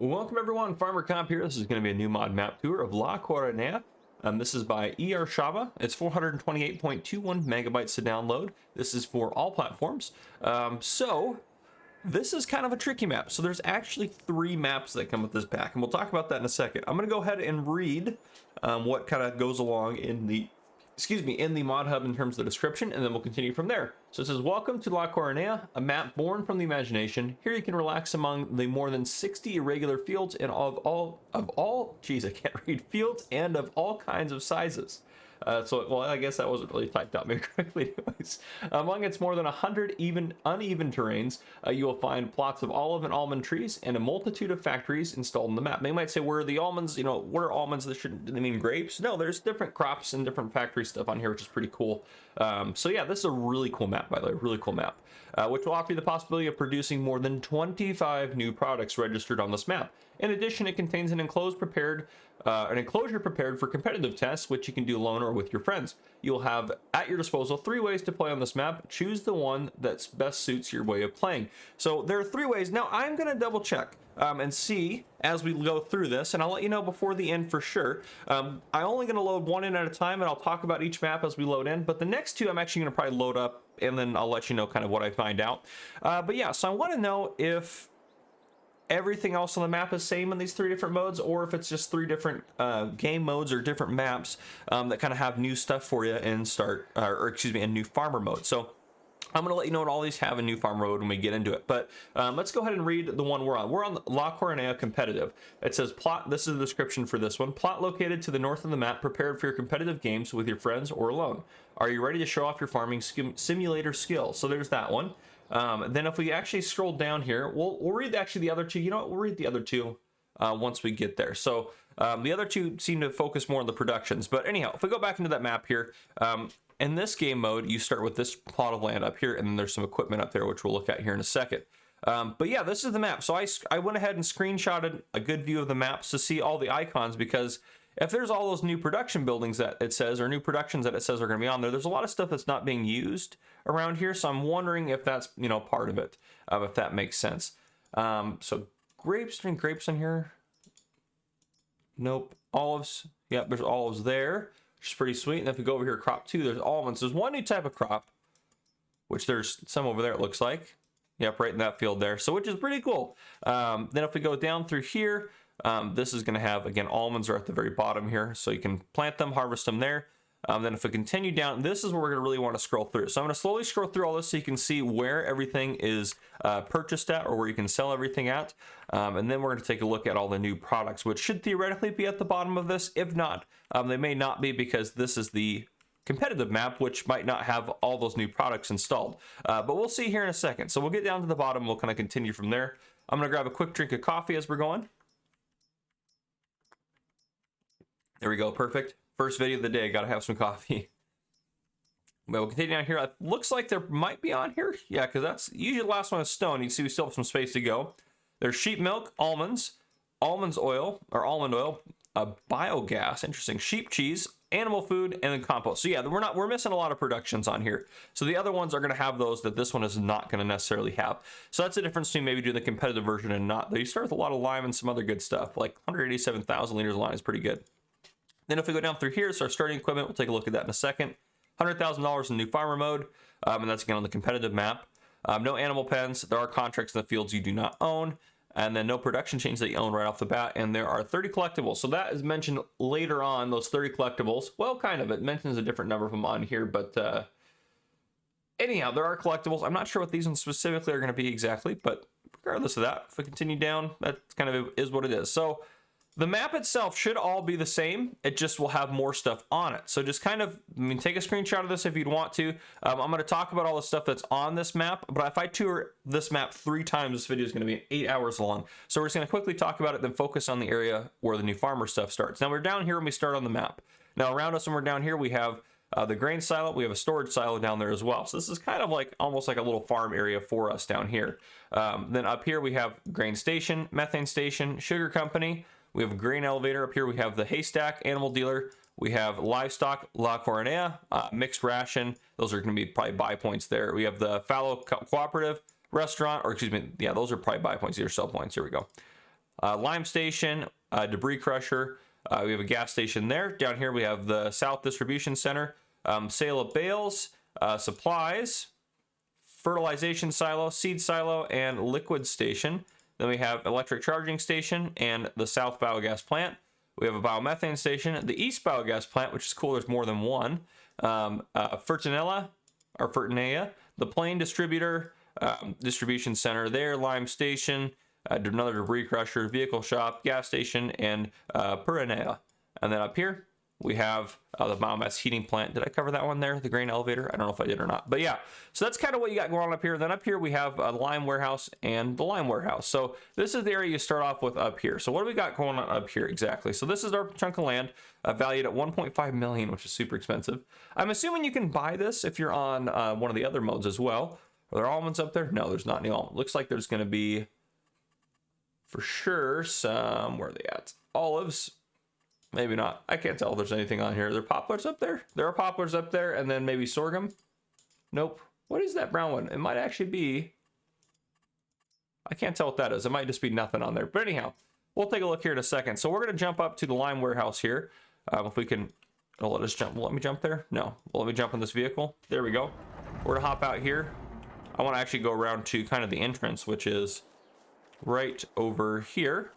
Welcome everyone, Farmer Comp here. This is going to be a new mod map tour of La Coronella. This is by ER Shaba. It's 428.21 megabytes to download. This is for all platforms. This is kind of a tricky map. So there's actually 3 maps that come with this pack, and we'll talk about that in a second. I'm going to go ahead and read what kind of goes along in the mod hub in terms of the description, and then we'll continue from there. So it says, welcome to La Coronella, a map born from the imagination. Here you can relax among the more than 60 irregular fields and fields and of all kinds of sizes. Well, I guess that wasn't really typed out maybe correctly anyways. Among its more than 100 uneven terrains, you will find plots of olive and almond trees and a multitude of factories installed in the map. They might say, where are the almonds? You know, what are almonds? Do they mean grapes? No, there's different crops and different factory stuff on here, which is pretty cool. So yeah, this is a really cool map, by the way, really cool map, which will offer you the possibility of producing more than 25 new products registered on this map. In addition, it contains an enclosure prepared for competitive tests, which you can do alone or with your friends. You'll have at your disposal 3 ways to play on this map. Choose the one that best suits your way of playing. So there are 3 ways. Now I'm going to double check and see as we go through this, and I'll let you know before the end for sure. I'm only going to load 1 in at a time, and I'll talk about each map as we load in, but the next 2 I'm actually going to probably load up, and then I'll let you know kind of what I find out. But yeah, so I want to know if everything else on the map is same in these 3 different modes, or if it's just 3 different game modes or different maps that kind of have new stuff for you in in new farmer mode. So I'm going to let you know what all these have in new farm mode when we get into it. But let's go ahead and read the one we're on. We're on La Coronella Competitive. It says plot. This is the description for this one. Plot located to the north of the map, prepared for your competitive games with your friends or alone. Are you ready to show off your farming simulator skills? So there's that one. Then if we actually scroll down here, we'll read actually the other 2. You know what? We'll read the other 2 once we get there. So the other 2 seem to focus more on the productions. But anyhow, if we go back into that map here, in this game mode, you start with this plot of land up here, and then there's some equipment up there, which we'll look at here in a second. But yeah, this is the map. So I went ahead and screenshotted a good view of the maps to see all the icons, because if there's all those new production buildings that it says, or new productions that it says are going to be on there, there's a lot of stuff that's not being used around here. So I'm wondering if that's, part of it, if that makes sense. So grapes in here. Nope. Olives. Yep, there's olives there, which is pretty sweet. And if we go over here, crop 2, there's almonds. There's 1 new type of crop, which there's some over there, it looks like. Yep, right in that field there. So which is pretty cool. Then if we go down through here, this is going to have, again, almonds are at the very bottom here, so you can plant them, harvest them there. Then if we continue down, this is where we're going to really want to scroll through. So I'm going to slowly scroll through all this so you can see where everything is purchased at, or where you can sell everything at. And then we're going to take a look at all the new products, which should theoretically be at the bottom of this. If not, they may not be, because this is the competitive map, which might not have all those new products installed. But we'll see here in a second. So we'll get down to the bottom. We'll kind of continue from there. I'm going to grab a quick drink of coffee as we're going. There we go. Perfect. First video of the day. Got to have some coffee. But we'll continue down here. It looks like there might be on here. Yeah, because that's usually the last one is stone. You can see we still have some space to go. There's sheep milk, almonds oil, biogas. Interesting. Sheep cheese, animal food, and then compost. So yeah, we're missing a lot of productions on here. So the other ones are going to have those that this one is not going to necessarily have. So that's the difference between maybe doing the competitive version and not. They start with a lot of lime and some other good stuff. Like 187,000 liters of lime is pretty good. Then if we go down through here, it's our starting equipment. We'll take a look at that in a second. $100,000 in new farmer mode, and that's again on the competitive map. No animal pens. There are contracts in the fields you do not own, and then no production chains that you own right off the bat. And there are 30 collectibles. So that is mentioned later on, those 30 collectibles. Well, kind of. It mentions a different number of them on here, but anyhow, there are collectibles. I'm not sure what these ones specifically are going to be exactly, but regardless of that, if we continue down, that kind of is what it is. So the map itself should all be the same. It just will have more stuff on it. So just kind of, take a screenshot of this if you'd want to. I'm going to talk about all the stuff that's on this map, but if I tour this map 3 times, this video is going to be 8 hours long. So we're just going to quickly talk about it, then focus on the area where the new farmer stuff starts. Now we're down here when we start on the map. Now around us when we're down here, we have the grain silo. We have a storage silo down there as well. So this is kind of like almost like a little farm area for us down here. Then up here we have grain station, methane station, sugar company. We have a grain elevator up here. We have the haystack, animal dealer. We have livestock, La Coronella, mixed ration. Those are going to be probably buy points there. We have the fallow cooperative, restaurant, or excuse me, yeah, those are probably buy points. These are sell points. Here we go. Lime station, debris crusher. We have a gas station there. Down here we have the South Distribution Center, sale of bales, supplies, fertilization silo, seed silo, and liquid station. Then we have electric charging station and the South Biogas Plant. We have a biomethane station, the East Biogas Plant, which is cool. There's more than one. Fertinella, the Plain Distributor, distribution center there, lime station, another debris crusher, vehicle shop, gas station, and Coronella. And then up here we have the biomass heating plant. Did I cover that one there? The grain elevator? I don't know if I did or not. But yeah, so that's kind of what you got going on up here. Then up here we have a lime warehouse and the lime warehouse. So this is the area you start off with up here. So what do we got going on up here exactly? So this is our chunk of land valued at 1.5 million, which is super expensive. I'm assuming you can buy this if you're on one of the other modes as well. Are there almonds up there? No, there's not any almonds. Looks like there's going to be, for sure, some, where are they at? Olives. Maybe not. I can't tell if there's anything on here. Are there poplars up there? There are poplars up there, and then maybe sorghum. Nope. What is that brown one? It might actually be, I can't tell what that is. It might just be nothing on there. But anyhow, we'll take a look here in a second. So we're going to jump up to the lime warehouse here. If we can, let us jump. Let me jump there? No. Let me jump in this vehicle. There we go. We're going to hop out here. I want to actually go around to kind of the entrance, which is right over here.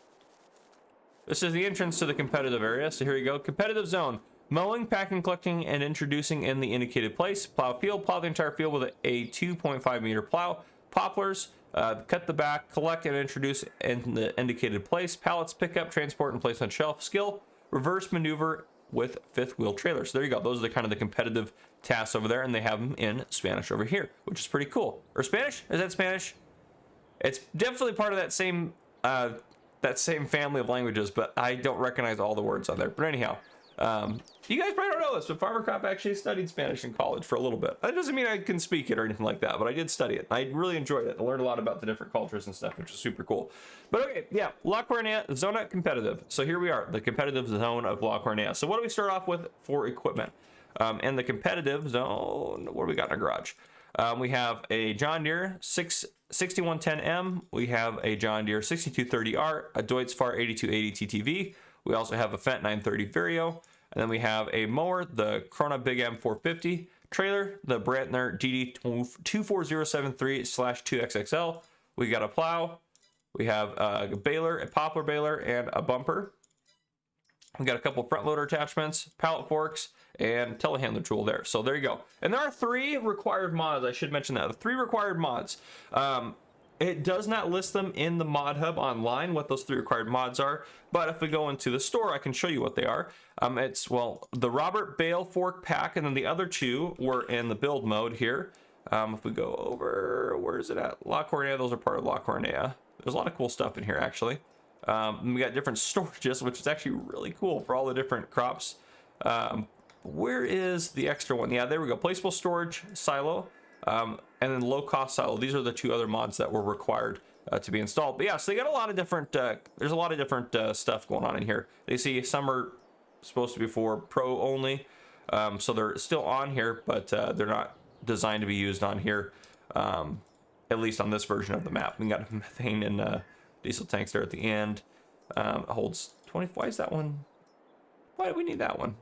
This is the entrance to the competitive area. So here you go. Competitive zone. Mowing, packing, collecting, and introducing in the indicated place. Plow field. Plow the entire field with a 2.5 meter plow. Poplars. Cut the back. Collect and introduce in the indicated place. Pallets, pick up, transport, and place on shelf. Skill. Reverse maneuver with fifth wheel trailers. So there you go. Those are the kind of the competitive tasks over there, and they have them in Spanish over here, which is pretty cool. Or Spanish? Is that Spanish? It's definitely part of that same family of languages, but I don't recognize all the words on there. But anyhow, you guys probably don't know this, but Farmer Cop actually studied Spanish in college for a little bit. That doesn't mean I can speak it or anything like that, but I did study it. I really enjoyed it. I learned a lot about the different cultures and stuff, which is super cool. But okay, yeah, La Coronella, Zona Competitive. So here we are, the competitive zone of La Coronella. So what do we start off with for equipment? In the competitive zone, what do we got in our garage? We have a John Deere 6110M. We have a John Deere 6230R, a Deutz Fahr 8280 TTV. We also have a Fendt 930 Vario. And then we have a mower, the Corona Big M 450. Trailer, the Brantner GD 24073/2XXL. We got a plow. We have a baler, a poplar baler, and a bumper. We got a couple front loader attachments, pallet forks, and telehandler tool there. So there you go. And there are 3 required mods. I should mention that. The 3 required mods. It does not list them in the mod hub online, what those 3 required mods are. But if we go into the store, I can show you what they are. It's, well, the Robert Bale fork pack, and then the other 2 were in the build mode here. If we go over, where is it at? La Coronella, those are part of La Coronella. There's a lot of cool stuff in here, actually. We got different storages, which is actually really cool for all the different crops. Where is the extra one? Yeah, there we go. Placeable storage silo, and then low cost silo. These are the 2 other mods that were required to be installed. But yeah, so they got a lot of different, there's a lot of different stuff going on in here. They see some are supposed to be for pro only. So they're still on here, but they're not designed to be used on here, at least on this version of the map. We got methane and diesel tanks there at the end. It holds 20. Why is that one? Why do we need that one?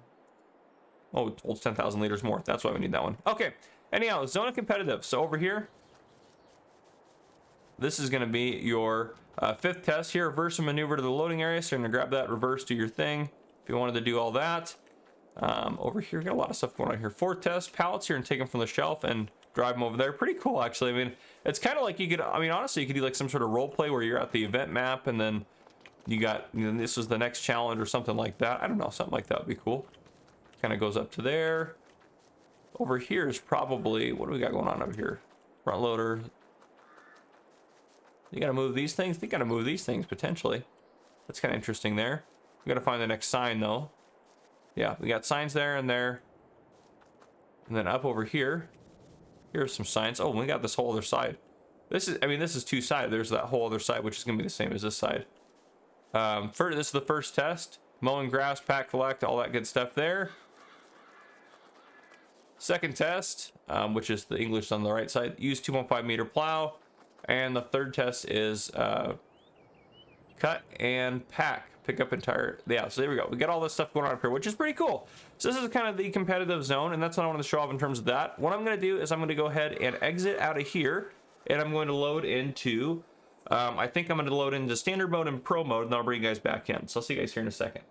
Oh, it holds 10,000 liters more. That's why we need that one. Okay. Anyhow, Zona Competitive. So over here, this is going to be your 5th test here. Reverse and maneuver to the loading area. So you're going to grab that, reverse, do your thing. If you wanted to do all that. Over here, got a lot of stuff going on here. 4th test, pallets here and take them from the shelf and drive them over there. Pretty cool, actually. I mean, it's kind of like you could, I mean, honestly, you could do like some sort of role play where you're at the event map and then you got, you know, this is the next challenge or something like that. I don't know, something like that would be cool. Kind of goes up to there. Over here is probably, what do we got going on over here? Front loader. You got to move these things? They got to move these things potentially. That's kind of interesting there. We got to find the next sign though. Yeah, we got signs there and there. And then up over here, here's some signs. Oh, we got this whole other side. This is, I mean, this is 2-sided. There's that whole other side, which is going to be the same as this side. This is the 1st test. Mowing grass, pack, collect, all that good stuff there. 2nd test, which is the English on the right side. Use 2.5 meter plow. And the 3rd test is cut and pack, pick up entire. Yeah, so there we go. We got all this stuff going on up here, which is pretty cool. So this is kind of the competitive zone, and that's what I want to show off in terms of that. What I'm going to do is I'm going to go ahead and exit out of here, and I'm going to load into, I think I'm going to load into standard mode and pro mode, and I'll bring you guys back in. So I'll see you guys here in a second.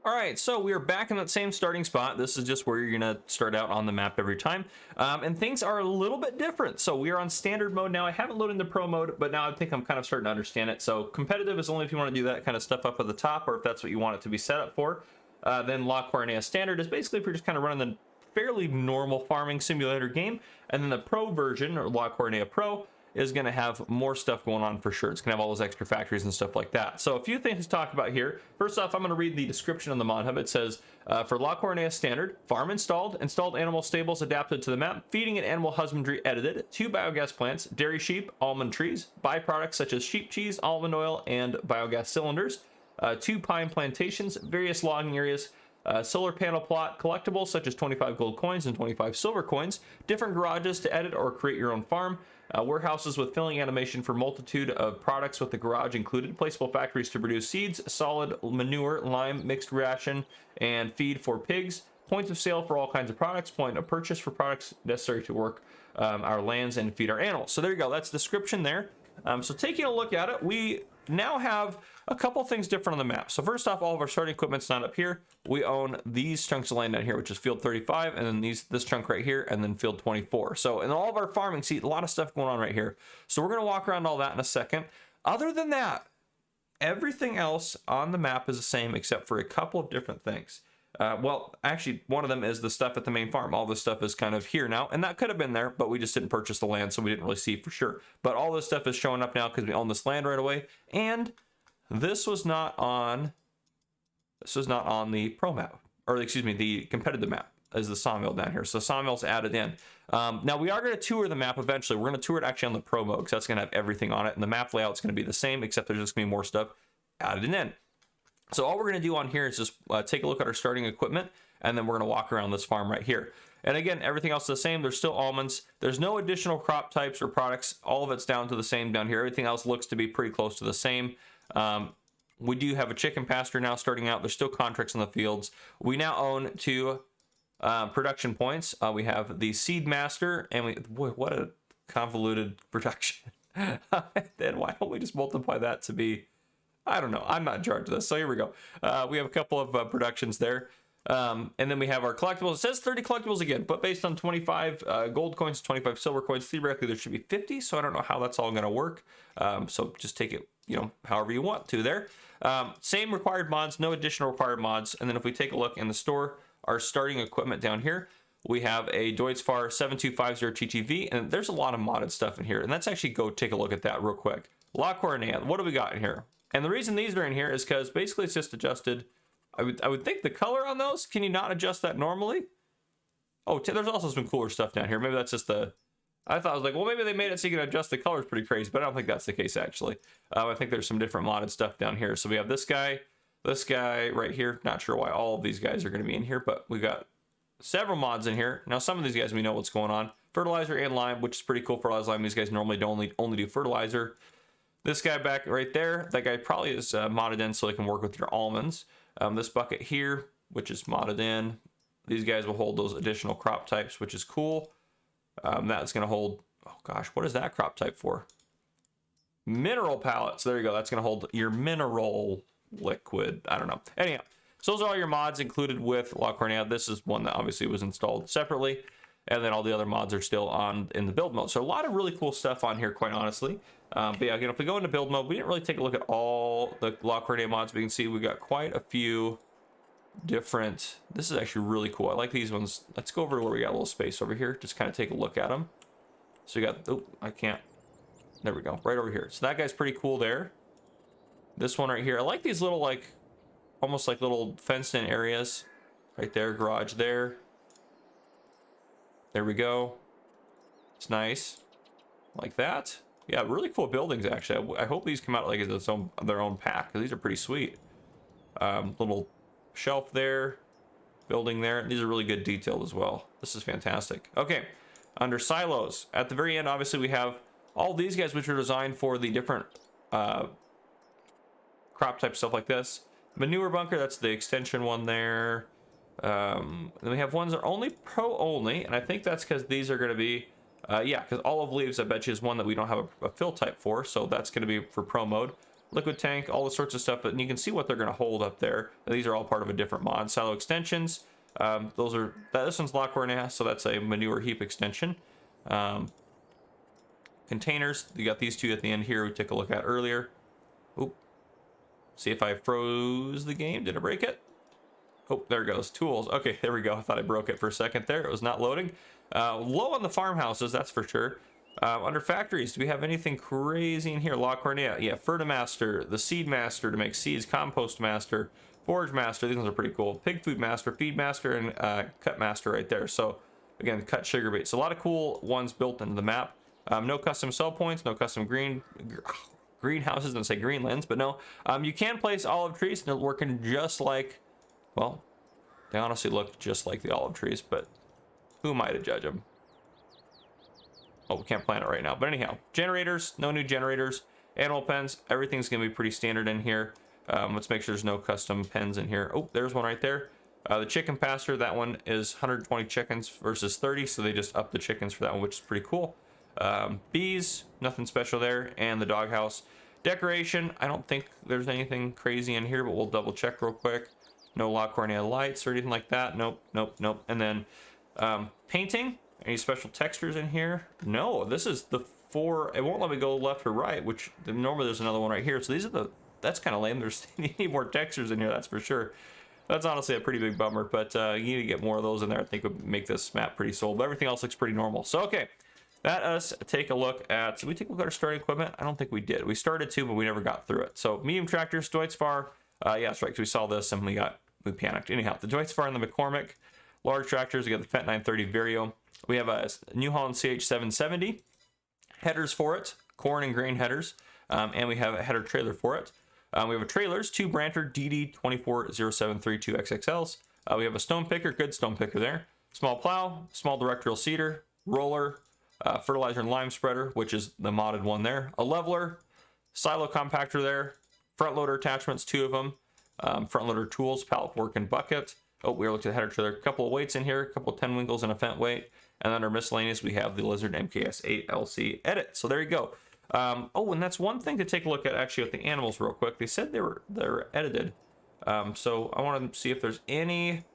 All right, so we are back in that same starting spot. This is just where you're gonna start out on the map every time. And things are a little bit different. So we are on standard mode now. I haven't loaded into pro mode, but now I think I'm kind of starting to understand it. So competitive is only if you want to do that kind of stuff up at the top, or if that's what you want it to be set up for. Then La Coronella standard is basically if you're just kind of running the fairly normal farming simulator game. And then the pro version, or La Coronella Pro, is going to have more stuff going on for sure. It's going to have all those extra factories and stuff like that. So a few things to talk about here. First off, I'm going to read the description on the mod hub. It says, for La Coronella standard, farm installed animal stables adapted to the map, feeding and animal husbandry edited, 2 biogas plants, dairy sheep, almond trees, byproducts such as sheep cheese, almond oil, and biogas cylinders, 2 pine plantations, various logging areas, solar panel plot, collectibles such as 25 gold coins and 25 silver coins, different garages to edit or create your own farm, warehouses with filling animation for multitude of products with the garage included, placeable factories to produce seeds, solid manure, lime, mixed ration, and feed for pigs, points of sale for all kinds of products, point of purchase for products necessary to work our lands and feed our animals. So there you go, that's the description there. So taking a look at it, we now have a couple things different on the map. So first off, all of our starting equipment's not up here. We own these chunks of land down here, which is field 35, and then this chunk right here, and then field 24. So in all of our farming, see a lot of stuff going on right here. So we're gonna walk around all that in a second. Other than that, everything else on the map is the same except for a couple of different things. Well, actually, one of them is the stuff at the main farm. All this stuff is kind of here now, and that could have been there, but we just didn't purchase the land, so we didn't really see for sure. But all this stuff is showing up now because we own this land right away, and this was not on the pro map, or excuse me, the competitive map is the sawmill down here. So sawmill's added in. Now we are going to tour the map eventually. We're going to tour it actually on the pro mode because that's going to have everything on it, and the map layout's going to be the same, except there's just going to be more stuff added in. So all we're going to do on here is just take a look at our starting equipment, and then we're going to walk around this farm right here. And again, everything else is the same. There's still almonds. There's no additional crop types or products. All of it's down to the same down here. Everything else looks to be pretty close to the same. We do have a chicken pasture now starting out. There's still contracts in the fields. We now own 2 production points. We have the Seed Master, and boy, what a convoluted production. Then why don't we just multiply that to be, I don't know. I'm not in charge of this. So here we go. We have a couple of productions there. And then we have our collectibles. It says 30 collectibles again, but based on 25 gold coins, 25 silver coins, theoretically there should be 50. So I don't know how that's all going to work. So just take it, however you want to there. Same required mods, no additional required mods. And then if we take a look in the store, our starting equipment down here, we have a Deutz-Fahr 7250 TTV, and there's a lot of modded stuff in here. And let's actually go take a look at that real quick. La Coronella, what do we got in here? And the reason these are in here is because basically it's just adjusted. I would think the color on those, can you not adjust that normally? Oh, there's also some cooler stuff down here. Maybe that's just I thought I was like, well, maybe they made it so you can adjust the colors pretty crazy, but I don't think that's the case actually. I think there's some different modded stuff down here. So we have this guy right here. Not sure why all of these guys are going to be in here, but we've got several mods in here. Now, some of these guys, we know what's going on. Fertilizer and lime, which is pretty cool. Fertilizer, lime, these guys normally don't only do fertilizer. This guy back right there, that guy probably is modded in so they can work with your almonds. This bucket here, which is modded in. These guys will hold those additional crop types, which is cool. That's going to hold, oh gosh, what is that crop type for? Mineral pallets. There you go. That's going to hold your mineral liquid. I don't know. Anyhow, so those are all your mods included with La Coronella. This is one that obviously was installed separately. And then all the other mods are still on in the build mode. So a lot of really cool stuff on here, quite honestly. But yeah, again, if we go into build mode, we didn't really take a look at all the La Coronella mods. We can see we got quite a few different. This is actually really cool. I like these ones. Let's go over to where we got a little space over here. Just kind of take a look at them. So we got, oh, I can't. There we go, right over here. So that guy's pretty cool there. This one right here. I like these little, like, almost like little fenced-in areas. Right there, garage there. There we go. It's nice. Like that. Yeah, really cool buildings, actually. I hope these come out like as their own pack, because these are pretty sweet. Little shelf there. Building there. These are really good detailed as well. This is fantastic. Okay, under silos. At the very end, obviously, we have all these guys, which are designed for the different crop type stuff like this. Manure bunker, that's the extension one there. Then we have ones that are only pro only, and I think that's because these are going to be, yeah, because olive leaves, I bet you, is one that we don't have a fill type for, so that's going to be for pro mode. Liquid tank, all the sorts of stuff, and you can see what they're going to hold up there. These are all part of a different mod. Silo extensions, this one's La Coronella, so that's a manure heap extension. Containers, you got these two at the end here we took a look at earlier. Oop. See if I froze the game. Did I break it? Oh, there it goes. Tools. Okay, there we go. I thought I broke it for a second there. It was not loading. Low on the farmhouses, that's for sure. Under factories, do we have anything crazy in here? La Coronella. Yeah, Fertimaster, the Seed Master to make seeds, Compost Master, Forage Master. These ones are pretty cool. Pig Food Master, Feed Master, and Cut Master right there. So, again, cut sugar bait. So, a lot of cool ones built into the map. No custom sell points, no custom greenhouses, don't say greenlands, but no. You can place olive trees, and they're working just like, well, they honestly look just like the olive trees, but who am I to judge them? Oh, we can't plant it right now. But anyhow, generators, no new generators. Animal pens, everything's going to be pretty standard in here. Let's make sure there's no custom pens in here. Oh, there's one right there. The chicken pasture, that one is 120 chickens versus 30, so they just upped the chickens for that one, which is pretty cool. Bees, nothing special there. And the doghouse. Decoration, I don't think there's anything crazy in here, but we'll double check real quick. No La Coronella lights or anything like that. Nope, nope, nope. And then painting. Any special textures in here? No, this is the 4. It won't let me go left or right, which normally there's another one right here. So these are the, that's kind of lame. There's you need more textures in here, that's for sure. That's honestly a pretty big bummer, but you need to get more of those in there. I think would make this map pretty sold, but everything else looks pretty normal. So, okay, let us take a look at, did we take a look at our starting equipment? I don't think we did. We started to, but we never got through it. So, medium tractors, Deutz-Fahr. Yeah, that's right, 'cause we saw this and we panicked. Anyhow, the Deutz-Fahr and the McCormick. Large tractors, we got the FET 930 Vario. We have a New Holland CH770, headers for it, corn and grain headers, and we have a header trailer for it. We have a trailers, 2 Branter DD240732 XXLs. We have a stone picker, good stone picker there. Small plow, small directorial seeder, roller, fertilizer and lime spreader, which is the modded one there. A leveler, silo compactor there, front loader attachments, 2 of them. Front loader tools, pallet fork and bucket. Oh, we were looking at the header trailer. A couple of weights in here, a couple of 10 winkles and a Fent weight. And under miscellaneous, we have the Lizard MKS8 LC edit. So there you go. Oh, and that's one thing to take a look at actually with the animals real quick. They said they're edited. So I want to see if there's any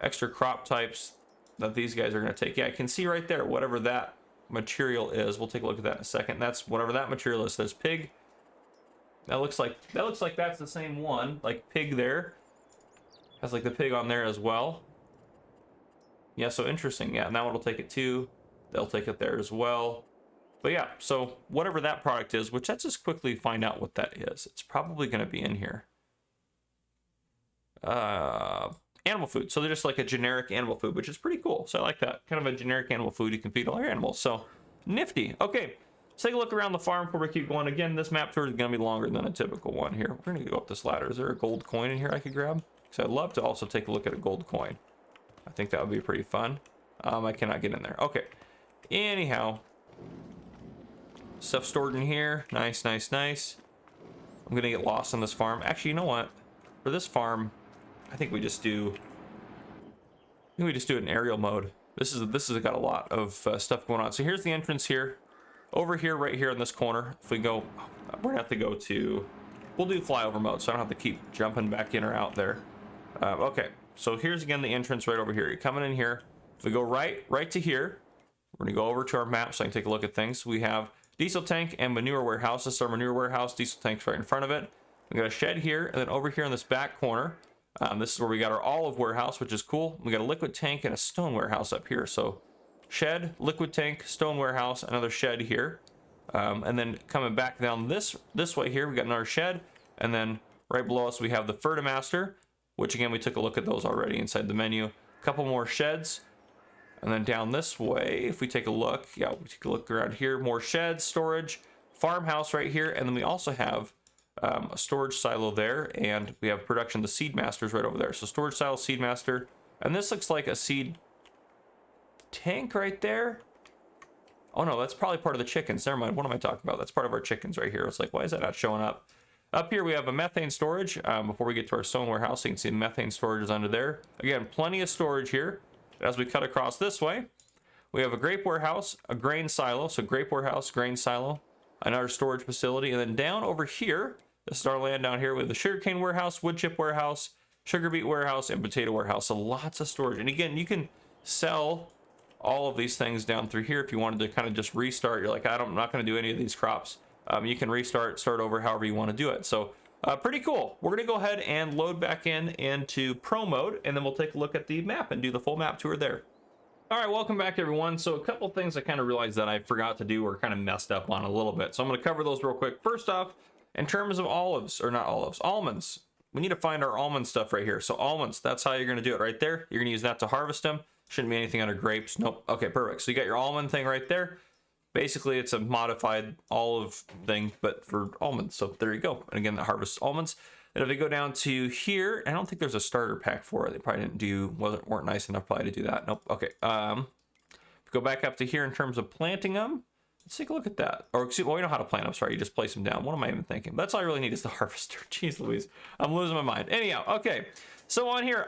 extra crop types that these guys are going to take. Yeah, I can see right there, whatever that material is. We'll take a look at that in a second. That's whatever that material is. There's pig. That looks like that's the same one. Like pig there. Has like the pig on there as well. Yeah, so interesting. Yeah, and that one will take it too. They'll take it there as well. But yeah, so whatever that product is, which let's just quickly find out what that is. It's probably going to be in here. Animal food. So they're just like a generic animal food, which is pretty cool. So I like that. Kind of a generic animal food you can feed all your animals. So nifty. Okay, let's take a look around the farm before we keep going. Again, this map tour is going to be longer than a typical one here. We're going to go up this ladder. Is there a gold coin in here I could grab? Because I'd love to also take a look at a gold coin. I think that would be pretty fun. I cannot get in there. Okay. Anyhow. Stuff stored in here. Nice, nice, nice. I'm going to get lost on this farm. Actually, you know what? For this farm, I think we just do an aerial mode. This has got a lot of stuff going on. So here's the entrance here. Over here, right here in this corner. If we go, we're going to have to go to, we'll do flyover mode, so I don't have to keep jumping back in or out there. Okay. So here's again the entrance right over here. You're coming in here. If we go right to here, we're gonna go over to our map so I can take a look at things. We have diesel tank and manure warehouse. This is our manure warehouse. Diesel tank's right in front of it. We got a shed here, and then over here in this back corner, this is where we got our olive warehouse, which is cool. We got a liquid tank and a stone warehouse up here. So shed, liquid tank, stone warehouse, another shed here, and then coming back down this way here, we got another shed, and then right below us we have the Fertimaster, which again, we took a look at those already inside the menu. A couple more sheds. And then down this way, if we take a look, yeah, we take a look around here, more sheds, storage, farmhouse right here. And then we also have a storage silo there. And we have production, the seed masters right over there. So storage silo, seed master. And this looks like a seed tank right there. Oh no, that's probably part of the chickens. Never mind, what am I talking about? That's part of our chickens right here. It's like, why is that not showing up? Up here we have a methane storage. Before we get to our stone warehouse, you can see the methane storage is under there. Again, plenty of storage here. As we cut across this way, we have a grape warehouse, a grain silo. So grape warehouse, grain silo, another storage facility. And then down over here, this is our land down here with the sugarcane warehouse, wood chip warehouse, sugar beet warehouse, and potato warehouse. So lots of storage. And again, you can sell all of these things down through here if you wanted to kind of just restart. You're like, I'm not going to do any of these crops. You can start over however you want to do it. So pretty cool. We're going to go ahead and load back into pro mode, and then we'll take a look at the map and do the full map tour there. All right, welcome back everyone. So a couple things I kind of realized that I forgot to do or kind of messed up on a little bit. So I'm going to cover those real quick. First off, in terms of almonds, we need to find our almond stuff right here. So almonds, that's how you're going to do it right there. You're going to use that to harvest them. Shouldn't be anything under grapes. Nope. Okay, perfect. So you got your almond thing right there. Basically, it's a modified olive thing, but for almonds. So there you go. And again, that harvests almonds. And if we go down to here, I don't think there's a starter pack for it. They probably weren't nice enough probably to do that. Nope. Okay. Go back up to here in terms of planting them. Let's take a look at that. Or excuse, well, we know how to plant them. Sorry, you just place them down. What am I even thinking? That's all I really need is the harvester. Jeez Louise, I'm losing my mind. Anyhow, okay. So on here,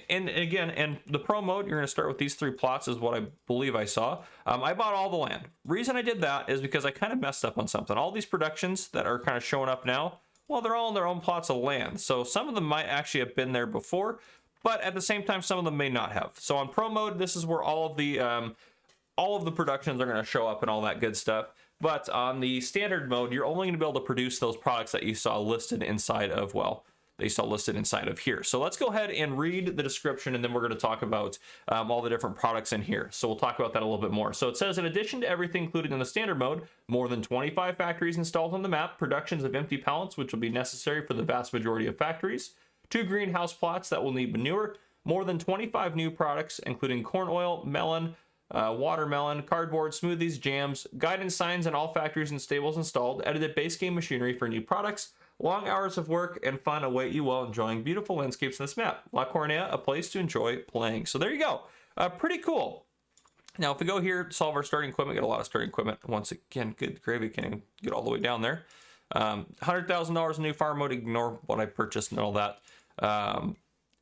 and again, in the pro mode, you're going to start with these 3 plots is what I believe I saw. I bought all the land. Reason I did that is because I kind of messed up on something. All these productions that are kind of showing up now, well, they're all in their own plots of land. So some of them might actually have been there before, but at the same time, some of them may not have. So on pro mode, this is where all of the productions are going to show up and all that good stuff. But on the standard mode, you're only going to be able to produce those products that you saw listed inside of, well, they saw listed inside of here. So let's go ahead and read the description, and then we're going to talk about all the different products in here. So we'll talk about that a little bit more. So it says, in addition to everything included in the standard mode, more than 25 factories installed on the map, productions of empty pallets, which will be necessary for the vast majority of factories, 2 greenhouse plots that will need manure, more than 25 new products, including corn oil, melon, watermelon, cardboard, smoothies, jams, guidance signs in all factories and stables installed, edited base game machinery for new products, long hours of work and fun await you while enjoying beautiful landscapes in this map. La Coronella, a place to enjoy playing. So there you go. Pretty cool. Now, if we go here, solve our starting equipment, get a lot of starting equipment. Once again, good gravy, can't even get all the way down there. $100,000 in new farm mode. Ignore what I purchased and all that.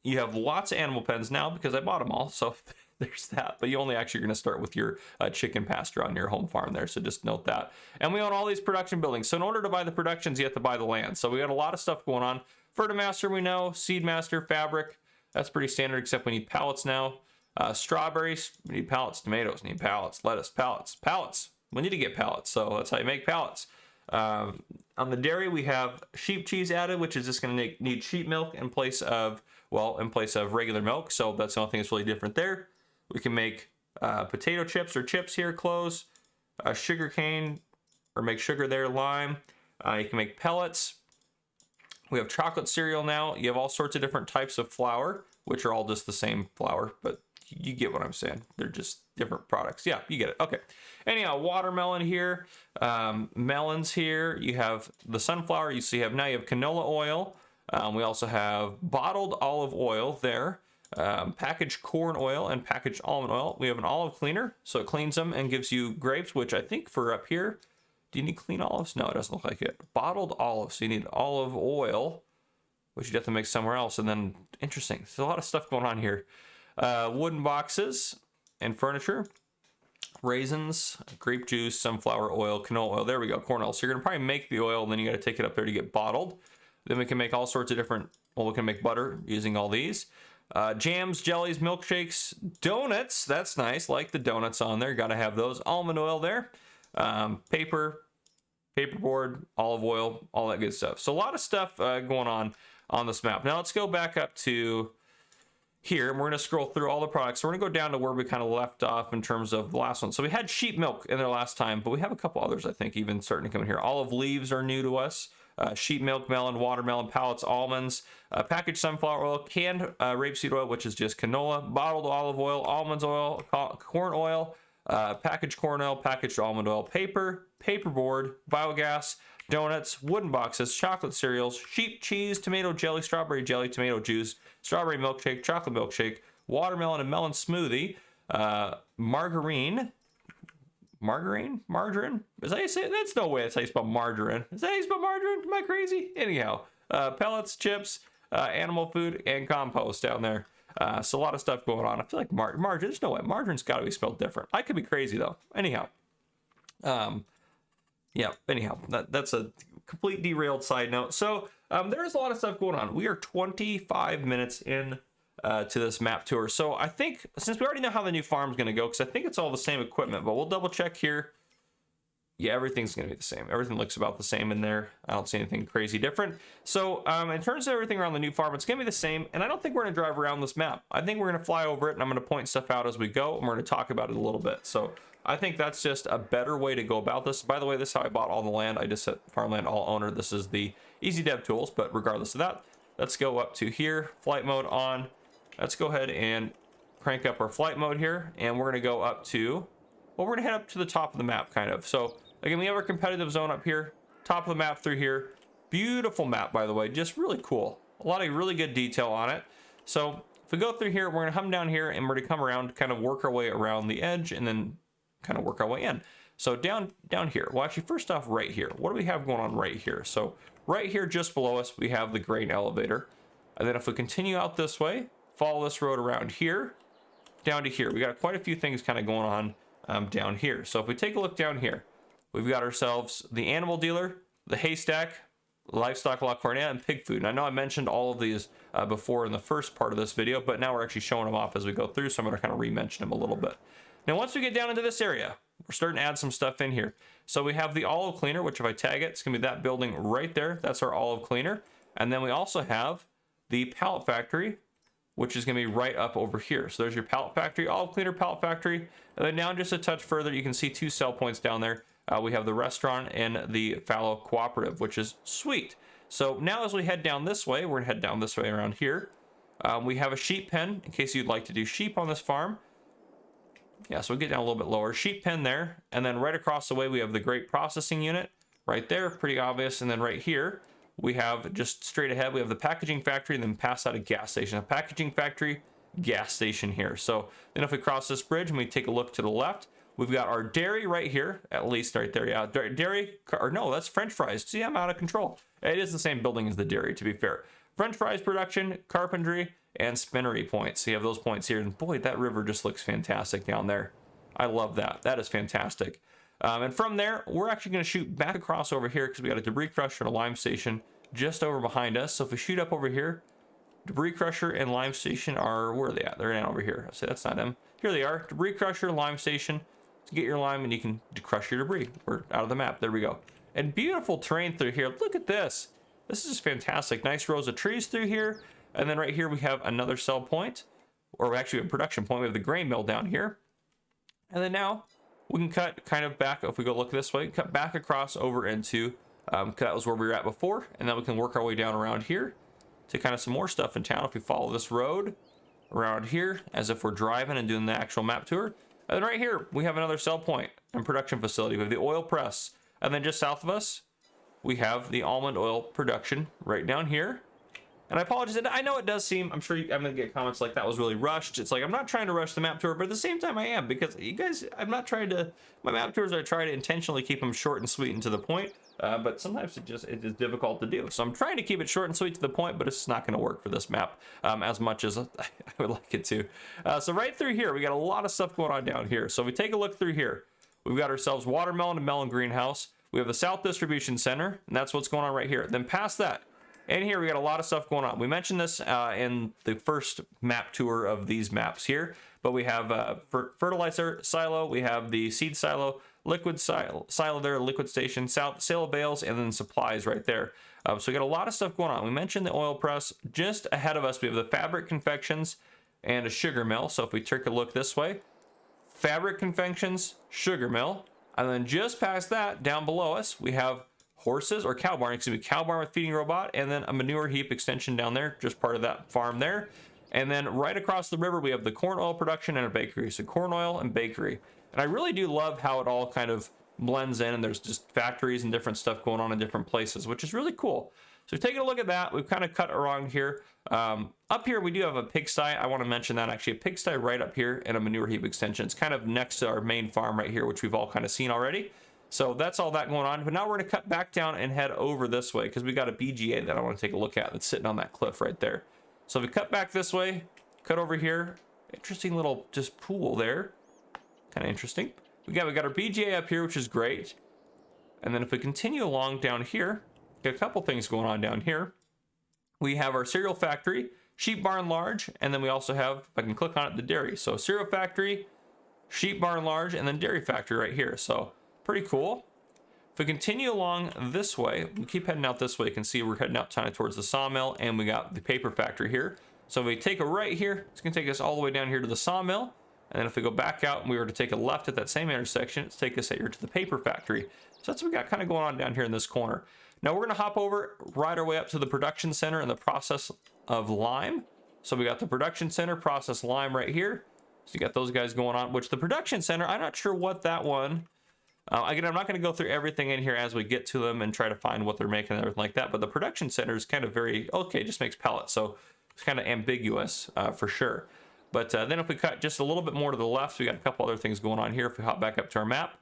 You have lots of animal pens now because I bought them all. So there's that, but you only actually going to start with your chicken pasture on your home farm there, so just note that. And we own all these production buildings, so in order to buy the productions, you have to buy the land. So we got a lot of stuff going on. Fertimaster, we know. Seedmaster, fabric, that's pretty standard, except we need pallets now. Strawberries, we need pallets. Tomatoes, need pallets. Lettuce, pallets. We need to get pallets, so that's how you make pallets. On the dairy, we have sheep cheese added, which is just going to need sheep milk in place of regular milk, so that's the only thing that's really different there. We can make potato chips or chips here, close, sugar cane, or make sugar there, lime. You can make pellets. We have chocolate cereal now. You have all sorts of different types of flour, which are all just the same flour, but you get what I'm saying. They're just different products. Yeah, you get it. Okay. Anyhow, watermelon here, melons here. You have the sunflower. You see, now you have canola oil. We also have bottled olive oil there. Packaged corn oil and packaged almond oil. We have an olive cleaner, so it cleans them and gives you grapes, which I think for up here, do you need clean olives? No, it doesn't look like it. Bottled olives, so you need olive oil, which you'd have to make somewhere else. And then, interesting, there's a lot of stuff going on here. Wooden boxes and furniture, raisins, grape juice, sunflower oil, canola oil. There we go, corn oil. So you're gonna probably make the oil, and then you gotta take it up there to get bottled. Then we can make all sorts of different, well, we can make butter using all these. Jams, jellies, milkshakes, donuts. That's nice. Like the donuts on there. Got to have those. Almond oil there. Paper, paperboard, olive oil, all that good stuff. So a lot of stuff going on this map. Now let's go back up to here, and we're going to scroll through all the products. So we're going to go down to where we kind of left off in terms of the last one. So we had sheep milk in there last time, but we have a couple others, I think, even starting to come in here. Olive leaves are new to us. Sheep milk, melon, watermelon, pallets, almonds, packaged sunflower oil, canned rapeseed oil, which is just canola, bottled olive oil, almonds oil, corn oil, packaged corn oil, packaged almond oil, paper, paperboard, biogas, donuts, wooden boxes, chocolate cereals, sheep cheese, tomato jelly, strawberry jelly, tomato juice, strawberry milkshake, chocolate milkshake, watermelon and melon smoothie, margarine, margarine? Margarine? Is that how you say it? That's no way that's how you spell margarine. Is that how you spell margarine? Am I crazy? Anyhow, pellets, chips, animal food, and compost down there. So a lot of stuff going on. I feel like margarine, there's no way. Margarine's got to be spelled different. I could be crazy though. Anyhow. Yeah, anyhow, that's a complete derailed side note. So there's a lot of stuff going on. We are 25 minutes in to this map tour. So I think, since we already know how the new farm's going to go, because I think it's all the same equipment, but we'll double check here. Yeah, everything's going to be the same. Everything looks about the same in there. I don't see anything crazy different. So in terms of everything around the new farm, it's going to be the same. And I don't think we're going to drive around this map. I think we're going to fly over it, and I'm going to point stuff out as we go, and we're going to talk about it a little bit. So I think that's just a better way to go about this. By the way, this is how I bought all the land. I just set farmland all owner. This is the easy dev tools, but regardless of that, let's go up to here, flight mode on. Let's go ahead and crank up our flight mode here, and we're going to go up to, well, we're going to head up to the top of the map, kind of. So again, we have our competitive zone up here, top of the map through here. Beautiful map, by the way, just really cool. A lot of really good detail on it. So if we go through here, we're going to come down here, and we're going to come around, kind of work our way around the edge, and then kind of work our way in. So down here, well, actually, first off, right here, what do we have going on right here? So right here, just below us, we have the grain elevator. And then if we continue out this way, follow this road around here, down to here, we got quite a few things kind of going on down here. So if we take a look down here, we've got ourselves the animal dealer, the haystack, livestock la Coronella, and pig food. And I know I mentioned all of these before in the first part of this video, but now we're actually showing them off as we go through, so I'm going to kind of re-mention them a little bit. Now, once we get down into this area, we're starting to add some stuff in here. So we have the olive cleaner, which if I tag it, it's going to be that building right there. That's our olive cleaner. And then we also have the pallet factory, which is going to be right up over here. So there's your pallet factory, olive cleaner, pallet factory. And then down just a touch further, you can see 2 sell points down there. We have the restaurant and the fallow cooperative, which is sweet. So now as we head down this way, we're going to head down this way around here. We have a sheep pen in case you'd like to do sheep on this farm. Yeah, so we get down a little bit lower. Sheep pen there. And then right across the way, we have the grape processing unit right there. Pretty obvious. And then right here, we have just straight ahead, we have the packaging factory, and then past that a gas station. A packaging factory, gas station here. So then if we cross this bridge and we take a look to the left, we've got our dairy right here, at least right there. Yeah, dairy, or no, that's French fries. See, I'm out of control. It is the same building as the dairy, to be fair. French fries production, carpentry, and spinnery points. So you have those points here. And boy, that river just looks fantastic down there. I love that. That is fantastic. And from there, we're actually going to shoot back across over here because we got a debris crusher and a lime station just over behind us. So if we shoot up over here, debris crusher and lime station are, where are they at? They're down over here. I say that's not them. Here they are. Debris crusher, lime station. To get your lime and you can crush your debris. We're out of the map. There we go. And beautiful terrain through here. Look at this. This is just fantastic. Nice rows of trees through here. And then right here we have another sell point, or actually a production point. We have the grain mill down here. And then now we can cut kind of back, if we go look this way, cut back across over into, that was where we were at before. And then we can work our way down around here to kind of some more stuff in town. If we follow this road around here, as if we're driving and doing the actual map tour. And then right here, we have another sell point and production facility. We have the oil press. And then just south of us, we have the almond oil production right down here. And I apologize. I know it does seem, I'm sure I'm going to get comments like that was really rushed. It's like, I'm not trying to rush the map tour, but at the same time I am, because you guys, I'm not trying to, my map tours, I try to intentionally keep them short and sweet and to the point. But sometimes it is difficult to do. So I'm trying to keep it short and sweet to the point, but it's not going to work for this map as much as I would like it to. So right through here, we got a lot of stuff going on down here. So if we take a look through here, we've got ourselves watermelon and melon greenhouse. We have the South Distribution Center, and that's what's going on right here. Then past that, and here we got a lot of stuff going on. We mentioned this in the first map tour of these maps here, but we have fertilizer silo, we have the seed silo, liquid silo there, liquid station, sale of bales, and then supplies right there. So we got a lot of stuff going on. We mentioned the oil press. Just ahead of us, we have the fabric confections and a sugar mill. So if we take a look this way, fabric confections, sugar mill, and then just past that, down below us, we have horses, or cow barn, excuse me, cow barn with feeding robot, and then a manure heap extension down there, just part of that farm there. And then right across the river, we have the corn oil production and a bakery. So corn oil and bakery. And I really do love how it all kind of blends in, and there's just factories and different stuff going on in different places, which is really cool. So taking a look at that, we've kind of cut around here. Up here, we do have a pigsty. I want to mention that actually a pigsty right up here and a manure heap extension. It's kind of next to our main farm right here, which we've all kind of seen already. So that's all that going on. But now we're going to cut back down and head over this way because we got a BGA that I want to take a look at that's sitting on that cliff right there. So if we cut back this way, cut over here, interesting little just pool there. Kind of interesting. We got our BGA up here, which is great. And then if we continue along down here, got a couple things going on down here. We have our cereal factory, sheep barn large, and then we also have, if I can click on it, the dairy. So cereal factory, sheep barn large, and then dairy factory right here. So pretty cool. If we continue along this way, we keep heading out this way, you can see we're heading out kind of towards the sawmill, and we got the paper factory here. So if we take a right here, it's going to take us all the way down here to the sawmill. And then if we go back out and we were to take a left at that same intersection, it's take us here to the paper factory. So that's what we got kind of going on down here in this corner. Now we're going to hop over, ride our way up to the production center and the process of lime. So we got the production center, process lime right here. So you got those guys going on, which the production center, I'm not sure what that one, again, I'm not going to go through everything in here as we get to them and try to find what they're making and everything like that. But the production center is kind of very, okay, just makes pellets. So it's kind of ambiguous for sure. But then if we cut just a little bit more to the left, we got a couple other things going on here. If we hop back up to our map,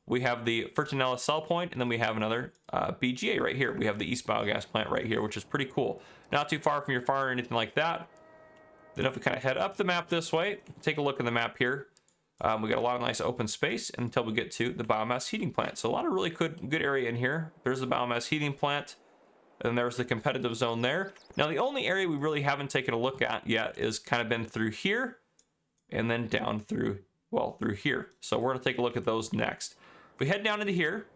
we have the Coronella cell point, and then we have another BGA right here. We have the East Biogas plant right here, which is pretty cool. Not too far from your farm or anything like that. Then if we kind of head up the map this way, take a look at the map here. We got a lot of nice open space until we get to the biomass heating plant. So a lot of really good area in here. There's the biomass heating plant, and there's the competitive zone there. Now the only area we really haven't taken a look at yet is kind of been through here, and then down through, well, through here. So we're gonna take a look at those next. If we head down into here,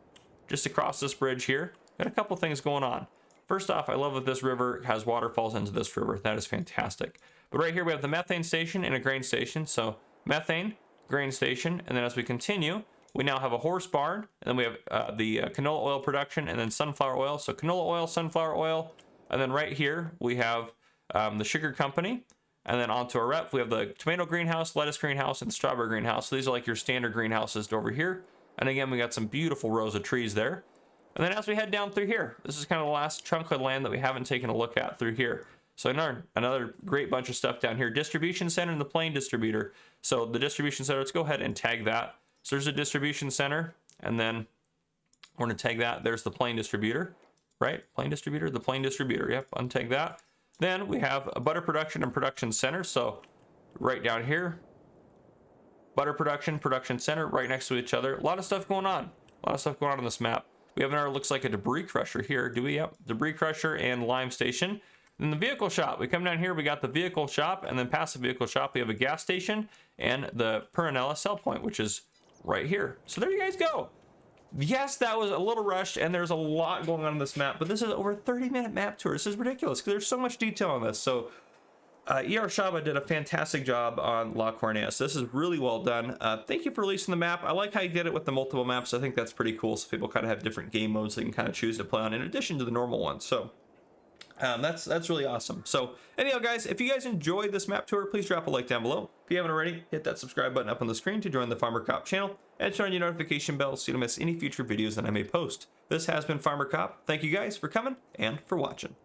just across this bridge here, got a couple things going on. First off, I love that this river has waterfalls into this river. That is fantastic. But right here we have the methane station and a grain station. So methane, grain station, and then as we continue, we now have a horse barn, and then we have the canola oil production, and then sunflower oil. So canola oil, sunflower oil, and then right here we have the sugar company. And then onto our rep, we have the tomato greenhouse, lettuce greenhouse, and strawberry greenhouse. So these are like your standard greenhouses over here. And again, we got some beautiful rows of trees there. And then as we head down through here, this is kind of the last chunk of land that we haven't taken a look at through here. So another great bunch of stuff down here. Distribution center and the plain distributor. So the distribution center, let's go ahead and tag that. So there's a distribution center, and then we're going to tag that. There's the plain distributor, right? Plain distributor, the plain distributor. Yep, untag that. Then we have a butter production and production center. So right down here, butter production, production center, right next to each other. A lot of stuff going on. A lot of stuff going on this map. We have another, looks like a debris crusher here. Do we? Yep, debris crusher and lime station. Then the vehicle shop. We come down here, we got the vehicle shop, and then past the vehicle shop, we have a gas station and the Coronella cell point, which is right here. So there you guys go. Yes, that was a little rushed, and there's a lot going on this map, but this is over a 30-minute map tour. This is ridiculous because there's so much detail on this. So ER Shaba did a fantastic job on La Coronella. So this is really well done. Thank you for releasing the map. I like how you did it with the multiple maps. I think that's pretty cool. So people kind of have different game modes they can kind of choose to play on in addition to the normal ones. So that's really awesome. So anyhow, guys, if you guys enjoyed this map tour, please drop a like down below. If you haven't already, hit that subscribe button up on the screen to join the Farmer Cop channel and turn on your notification bell so you don't miss any future videos that I may post. This has been Farmer Cop. Thank you guys for coming and for watching.